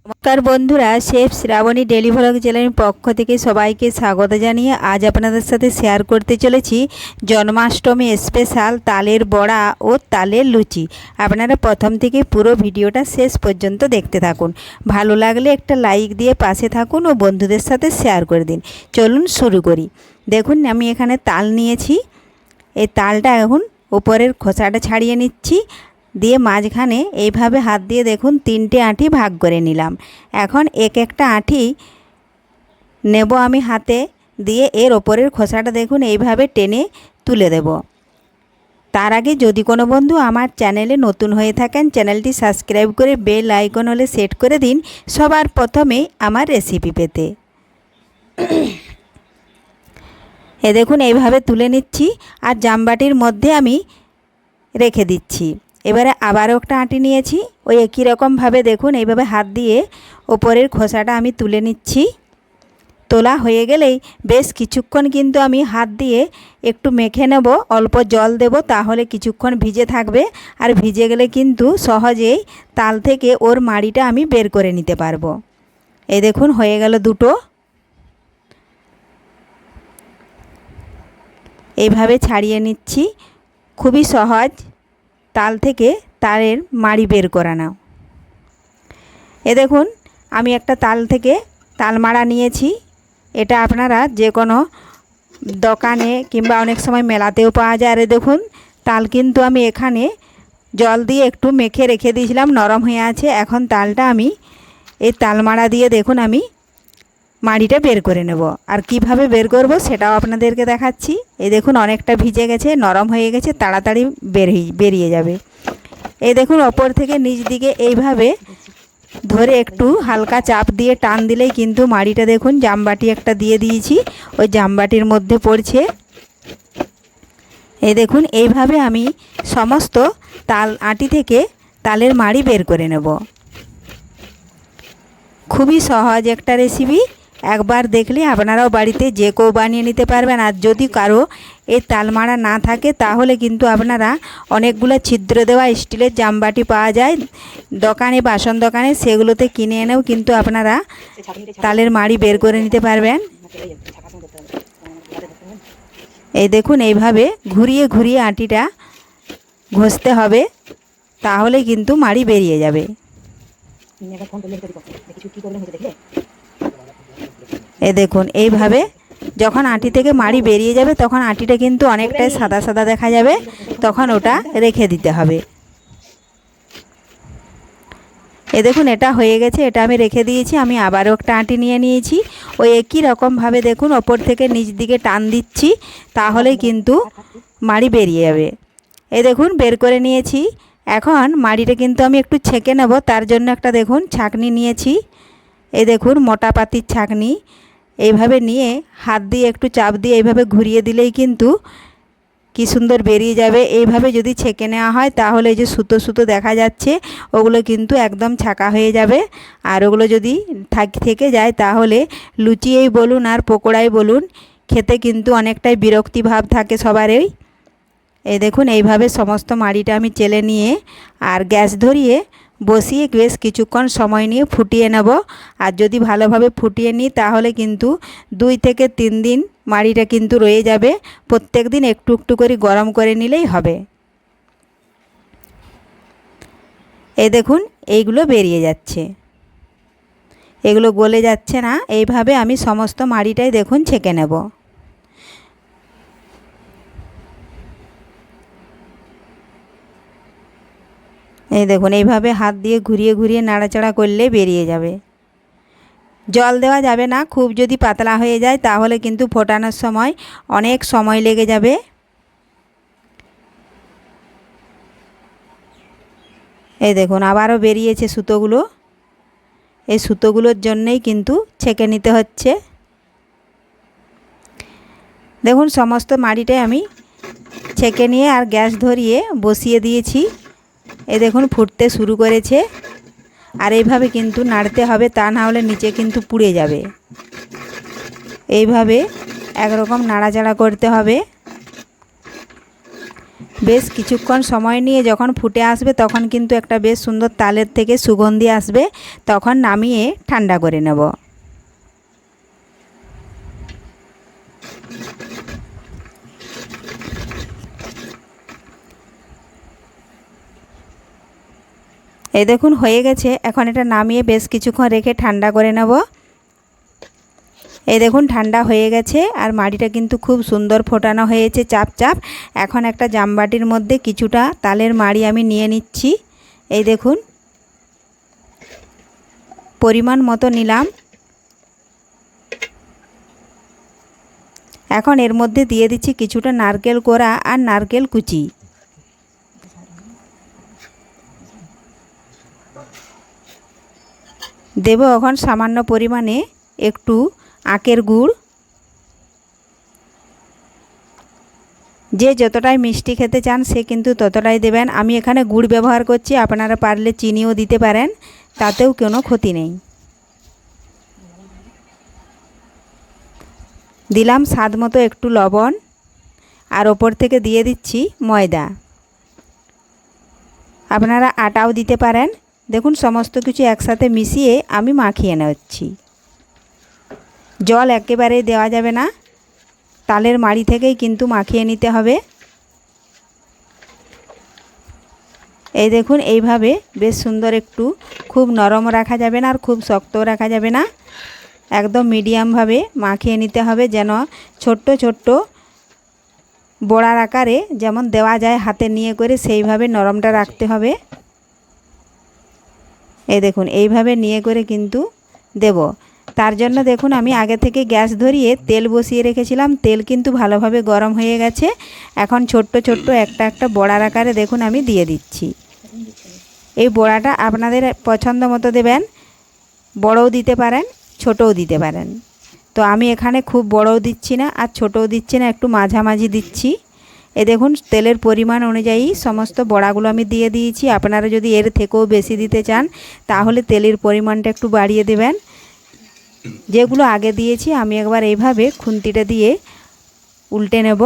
নমস্কার বন্ধুরা, chef Shrabani daily vlog চ্যানেলের পক্ষ থেকে সবাইকে স্বাগত জানিয়ে আজ আপনাদের সাথে শেয়ার করতে চলেছি জন্মাষ্টমী স্পেশাল তালের বড়া ও তালের লুচি। আপনারা প্রথম থেকে পুরো ভিডিওটা শেষ পর্যন্ত দেখতে থাকুন। ভালো লাগলে একটা লাইক দিয়ে পাশে থাকুন ও বন্ধুদের সাথে শেয়ার করে দিন। চলুন শুরু করি। দেখুন আমি এখানে তাল নিয়েছি। এই তালটা এখন উপরের খোসাটা ছাড়িয়ে নিচ্ছি, দিয়ে মাঝখানে এইভাবে হাত দিয়ে দেখুন 3টে আঁটি ভাগ করে নিলাম। এখন এক একটা আঁটি নেব আমি হাতে, দিয়ে এর ওপরের খোসাটা দেখুন এইভাবে টেনে তুলে দেব। তার আগে যদি কোনো বন্ধু আমার চ্যানেলে নতুন হয়ে থাকেন, চ্যানেলটি সাবস্ক্রাইব করে বেল আইকন হলে সেট করে দিন সবার প্রথমে আমার রেসিপি পেতে। এ দেখুন এইভাবে তুলে নিচ্ছি আর জামবাটির মধ্যে আমি রেখে দিচ্ছি। এবারে আবারও একটা আঁটি নিয়েছি, ওই একই রকমভাবে দেখুন এইভাবে হাত দিয়ে ওপরের খোসাটা আমি তুলে নিচ্ছি। তোলা হয়ে গেলেই বেশ কিছুক্ষণ কিন্তু আমি হাত দিয়ে একটু মেখে নেব, অল্প জল দেব, তাহলে কিছুক্ষণ ভিজে থাকবে। আর ভিজে গেলে কিন্তু সহজেই তাল থেকে ওর মাড়িটা আমি বের করে নিতে পারবো। এই দেখুন হয়ে গেল দুটো। এইভাবে ছাড়িয়ে নিচ্ছি। খুবই সহজ তাল থেকে তালের মাড়ি বের করা নাও। এ দেখুন আমি একটা তাল থেকে তাল মাড়া নিয়েছি। এটা আপনারা যে কোনো দোকানে কিংবা অনেক সময় মেলাতেও পাওয়া যায়। আর দেখুন তাল কিন্তু আমি এখানে জল দিয়ে একটু মেখে রেখে দিয়েছিলাম, নরম হয়ে আছে। এখন তালটা আমি এই তাল মাড়া দিয়ে দেখুন আমি মাড়িটা বের করে নেব। আর কিভাবে বের করব সেটাও আপনাদেরকে দেখাচ্ছি। এই দেখুন অনেকটা ভিজে গেছে, নরম হয়ে গেছে, তাড়াতাড়ি বেরিয়ে যাবে। এই দেখুন ওপর থেকে নিচ দিকে এইভাবে ধরে একটু হালকা চাপ দিয়ে টান দিলেই কিন্তু মাড়িটা দেখুন জামবাটি একটা দিয়ে দিয়েছি, ওই জামবাটির মধ্যে পড়ছে। এই দেখুন এইভাবে আমি সমস্ত তাল আঁটি থেকে তালের মাড়ি বের করে নেব। খুবই সহজ একটা রেসিপি, একবার দেখলে আপনারাও বাড়িতে যে কেউ বানিয়ে নিতে পারবেন। আর যদি কারো এই তালমাড়া না থাকে তাহলে কিন্তু আপনারা অনেকগুলো ছিদ্র দেওয়া স্টিলের জামবাটি পাওয়া যায় দোকানে, বাসন দোকানে, সেগুলোতে কিনে এনেও কিন্তু আপনারা তালের মাড়ি বের করে নিতে পারবেন। এই দেখুন এইভাবে ঘুরিয়ে ঘুরিয়ে আঁটিটা ঘষতে হবে, তাহলে কিন্তু মাড়ি বেরিয়ে যাবে। এ দেখুন এইভাবে যখন আঁটি থেকে মাড়ি বেরিয়ে যাবে তখন আঁটিটা কিন্তু অনেকটাই সাদা সাদা দেখা যাবে, তখন ওটা রেখে দিতে হবে। এ দেখুন এটা হয়ে গেছে, এটা আমি রেখে দিয়েছি। আমি আবারও একটা আঁটি নিয়ে নিয়েছি, ওই একই রকমভাবে দেখুন ওপর থেকে নিচ দিকে টান দিচ্ছি, তাহলে কিন্তু মাড়ি বেরিয়ে যাবে। এই দেখুন বের করে নিয়েছি। এখন মাড়িটা কিন্তু আমি একটু ছেঁকে নেব, তার জন্য একটা দেখুন ছাঁকনি নিয়েছি। এই দেখুন মোটা পাতির ছাঁকনি, এইভাবে নিয়ে হাত দিয়ে একটু চাপ দিয়ে এইভাবে ঘুরিয়ে দিলেই কিন্তু কি সুন্দর বেরিয়ে যাবে। এইভাবে যদি ছেঁকে নেওয়া হয় তাহলে এই যে সুতো সুতো দেখা যাচ্ছে ওগুলো কিন্তু একদম ছাঁকা হয়ে যাবে। আর ওগুলো যদি থেকে যায় তাহলে লুচিয়েই বলুন আর পকোড়াই বলুন, খেতে কিন্তু অনেকটাই বিরক্তি ভাব থাকে সবারই। এই দেখুন এইভাবে সমস্ত মাড়িটা আমি চেলে নিয়ে আর গ্যাস ধরিয়ে বসিয়ে বেশ কিছুক্ষণ সময় নিয়ে ফুটিয়ে নেব। আর যদি ভালোভাবে ফুটিয়ে নিই তাহলে কিন্তু 2 থেকে 3 দিন মাড়িটা কিন্তু রয়ে যাবে। প্রত্যেক দিন একটু একটু করে গরম করে নিলেই হবে। এই দেখুন এইগুলো বেরিয়ে যাচ্ছে, এগুলো গলে যাচ্ছে না। এইভাবে আমি সমস্ত মাড়িটাই দেখুন ছেঁকে নেব। এই দেখুন এইভাবে হাত দিয়ে ঘুরিয়ে ঘুরিয়ে নাড়াচাড়া করলে বেরিয়ে যাবে। জল দেওয়া যাবে না, খুব যদি পাতলা হয়ে যায় তাহলে কিন্তু ফোটানোর সময় অনেক সময় লেগে যাবে। এই দেখুন আবারও বেরিয়েছে সুতোগুলো, এই সুতোগুলোর জন্যই কিন্তু ছেঁকে নিতে হচ্ছে। দেখুন সমস্ত মাড়িটাই আমি ছেঁকে নিয়ে আর গ্যাস ধরিয়ে বসিয়ে দিয়েছি। এই দেখুন ফুটতে শুরু করেছে। আর এইভাবে কিন্তু নাড়তে হবে, তা না হলে নিচে কিন্তু পুড়ে যাবে। এইভাবে একরকম নাড়াচাড়া করতে হবে। বেশ কিছুক্ষণ সময় নিয়ে যখন ফুটে আসবে তখন কিন্তু একটা বেশ সুন্দর তালের থেকে সুগন্ধি আসবে, তখন নামিয়ে ঠান্ডা করে নেব। এই দেখুন হয়ে গেছে। এখন এটা নামিয়ে বেশ কিছুক্ষণ রেখে ঠান্ডা করে নেব। এই দেখুন ঠান্ডা হয়ে গেছে আর মাড়িটা কিন্তু খুব সুন্দর ফোটানো হয়েছে চাপ চাপ। এখন একটা জামবাটির মধ্যে কিছুটা তালের মাড়ি আমি নিয়ে নিচ্ছি। এই দেখুন পরিমাণ মতো নিলাম। এখন এর মধ্যে দিয়ে দিচ্ছি কিছুটা নারকেল কোড়া আর নারকেল কুচি। দেব এখন সামান্য পরিমাণে একটু আখের গুড়। যে যতটাই মিষ্টি খেতে চান সে কিন্তু ততটাই দেবেন। আমি এখানে গুড় ব্যবহার করছি, আপনারা পারলে চিনিও দিতে পারেন, তাতেও কোনো ক্ষতি নেই। দিলাম স্বাদ মতো একটু লবণ আর ওপর থেকে দিয়ে দিচ্ছি ময়দা। আপনারা আটাও দিতে পারেন। দেখুন সমস্ত কিছু একসাথে মিশিয়ে আমি মাখিয়ে নিচ্ছি। জল একেবারে দেওয়া যাবে না, তালের মাড়ি থেকেই কিন্তু মাখিয়ে নিতে হবে। এই দেখুন এইভাবে বেশ সুন্দর, একটু খুব নরম রাখা যাবে না আর খুব শক্তও রাখা যাবে না, একদম মিডিয়ামভাবে মাখিয়ে নিতে হবে, যেন ছোট্ট ছোট্ট বড়ার আকারে যেমন দেওয়া যায় হাতে নিয়ে করে, সেইভাবে নরমটা রাখতে হবে। এই দেখুন এইভাবে নিয়ে করে কিন্তু দেব। তার জন্য দেখুন আমি আগে থেকে গ্যাস ধরিয়ে তেল বসিয়ে রেখেছিলাম। তেল কিন্তু ভালোভাবে গরম হয়ে গেছে। এখন ছোট্ট ছোট্ট একটা একটা বড়ার আকারে দেখুন আমি দিয়ে দিচ্ছি। এই বড়াটা আপনাদের পছন্দ মতো দেবেন, বড়ও দিতে পারেন ছোটও দিতে পারেন। তো আমি এখানে খুব বড়ও দিচ্ছি না আর ছোটও দিচ্ছি না, একটু মাঝামাঝি দিচ্ছি। এ দেখুন তেলের পরিমাণ অনুযায়ী সমস্ত বড়াগুলো আমি দিয়ে দিয়েছি। আপনারা যদি এর থেকেও বেশি দিতে চান তাহলে তেলের পরিমাণটা একটু বাড়িয়ে দেবেন। যেগুলো আগে দিয়েছি আমি একবার এইভাবে খুন্তিটা দিয়ে উল্টে নেব।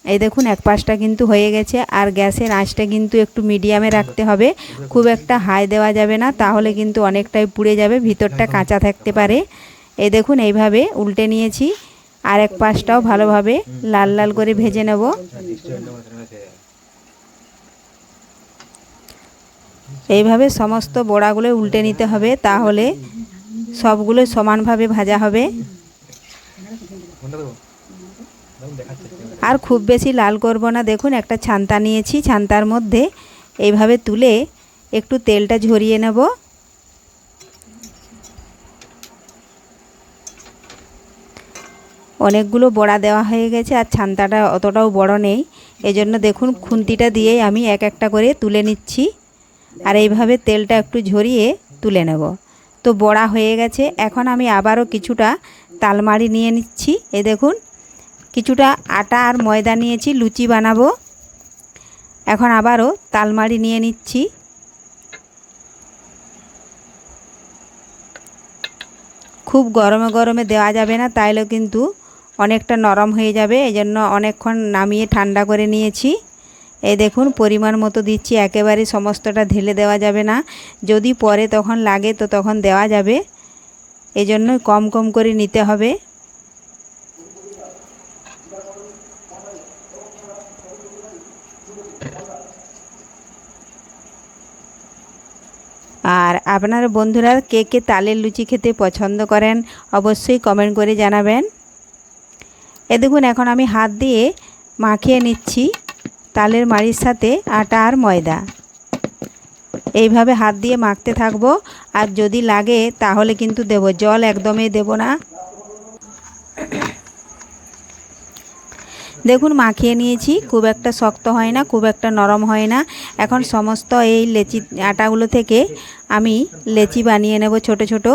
এই দেখুন এক পাশটা কিন্তু হয়ে গেছে। আর গ্যাসের আঁচটা কিন্তু একটু মিডিয়ামে রাখতে হবে, খুব একটা হাই দেওয়া যাবে না, তাহলে কিন্তু অনেকটাই পুড়ে যাবে, ভিতরটা কাঁচা থাকতে পারে। এই দেখুন এইভাবে উল্টে নিয়েছি। আর এক পাশটাও ভালোভাবে লাল লাল করে ভেজে নেব। এইভাবে সমস্ত বড়াগুলো উল্টে নিতে হবে, তাহলে সবগুলো সমানভাবে ভাজা হবে। আর খুব বেশি লাল করব না। দেখুন একটা ছান্তা নিয়েছি, ছান্তার মধ্যে এইভাবে তুলে একটু তেলটা ঝরিয়ে নেব। অনেকগুলো বড়া দেওয়া হয়ে গেছে আর ছান্তাটা অতটাও বড় নেই, এজন্য দেখুন খুন্তিটা দিয়েই আমি এক একটা করে তুলে নিচ্ছি। আর এইভাবে তেলটা একটু ঝরিয়ে তুলে নেব। তো বড়া হয়ে গেছে। এখন আমি আবারও কিছুটা তালমাড়ি নিয়ে নিচ্ছি। এই দেখুন কিছুটা আটা আর ময়দা নিয়েছি, লুচি বানাবো। এখন আবারও তালমাড়ি নিয়ে নিচ্ছি। খুব গরমে গরমে দেওয়া যাবে না, তাইলে কিন্তু অনেকটা নরম হয়ে যাবে, এজন্য অনেকক্ষণ নামিয়ে ঠান্ডা করে নিয়েছি। এই দেখুন পরিমাণ মতো দিচ্ছি, একেবারে সমস্তটা ঢেলে দেওয়া যাবে না, যদি পরে তখন লাগে তো তখন দেওয়া যাবে, এজন্য কম কম করে নিতে হবে। আর আপনার বন্ধুরা কে কে তালের লুচি খেতে পছন্দ করেন অবশ্যই কমেন্ট করে জানাবেন। এ দেখুন এখন আমি হাত দিয়ে মাখিয়ে নিচ্ছি তালের মাড়ির সাথে আটা আর ময়দা। এইভাবে হাত দিয়ে মাখতে থাকবো, আর যদি লাগে তাহলে কিন্তু দেব, জল একদমই দেব না। দেখুন মাখিয়ে নিয়েছি, খুব একটা শক্ত হয় না, খুব একটা নরম হয় না। এখন সমস্ত এই লেচি আটাগুলো থেকে আমি লেচি বানিয়ে নেব ছোট ছোট।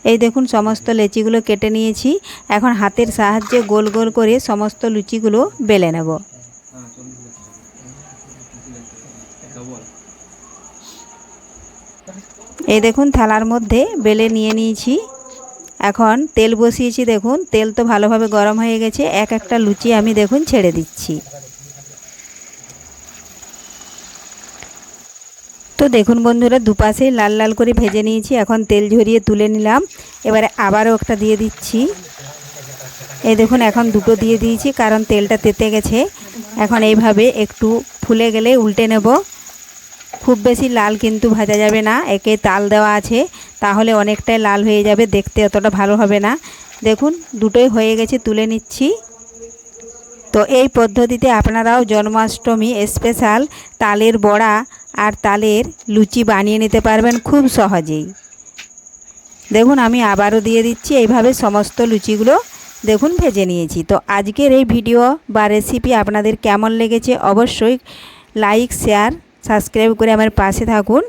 এই দেখুন সমস্ত লেচিগুলো কেটে নিয়েছি। এখন হাতের সাহায্যে গোল গোল করে সমস্ত লুচিগুলো বেলে নেব। এই দেখুন থালার মধ্যে বেলে নিয়ে নিয়েছি। এখন তেল বসিয়েছি, দেখুন তেল তো ভালোভাবে গরম হয়ে গেছে। এক একটা লুচি আমি দেখুন ছেড়ে দিচ্ছি। তো দেখুন বন্ধুরা, দুপাশেই লাল লাল করে ভেজে নিয়েছি। এখন তেল ঝরিয়ে তুলে নিলাম। এবারে আবারও একটা দিয়ে দিচ্ছি। এই দেখুন এখন দুটো দিয়ে দিয়েছি, কারণ তেলটা তেতে গেছে। এখন এইভাবে একটু ফুলে গেলে উল্টে নেব। খুব বেশি লাল কিন্তু ভাজা যাবে না, একে তাল দেওয়া আছে, তাহলে অনেকটাই লাল হয়ে যাবে, দেখতে অতটা ভালো হবে না। দেখুন দুটোই হয়ে গেছে, তুলে নিচ্ছি। তো এই পদ্ধতিতে আপনারাও জন্মাষ্টমী স্পেশাল তালের বড়া আর তালের লুচি বানিয়ে নিতে পারবেন খুব সহজেই। দেখুন আমি আবারও দিয়ে দিচ্ছি। এইভাবে সমস্ত লুচিগুলো দেখুন ভেজে নিয়েছি। তো আজকের এই ভিডিও বা রেসিপি আপনাদের কেমন লেগেছে অবশ্যই লাইক, শেয়ার, সাবস্ক্রাইব করে আমার পাশে থাকুন।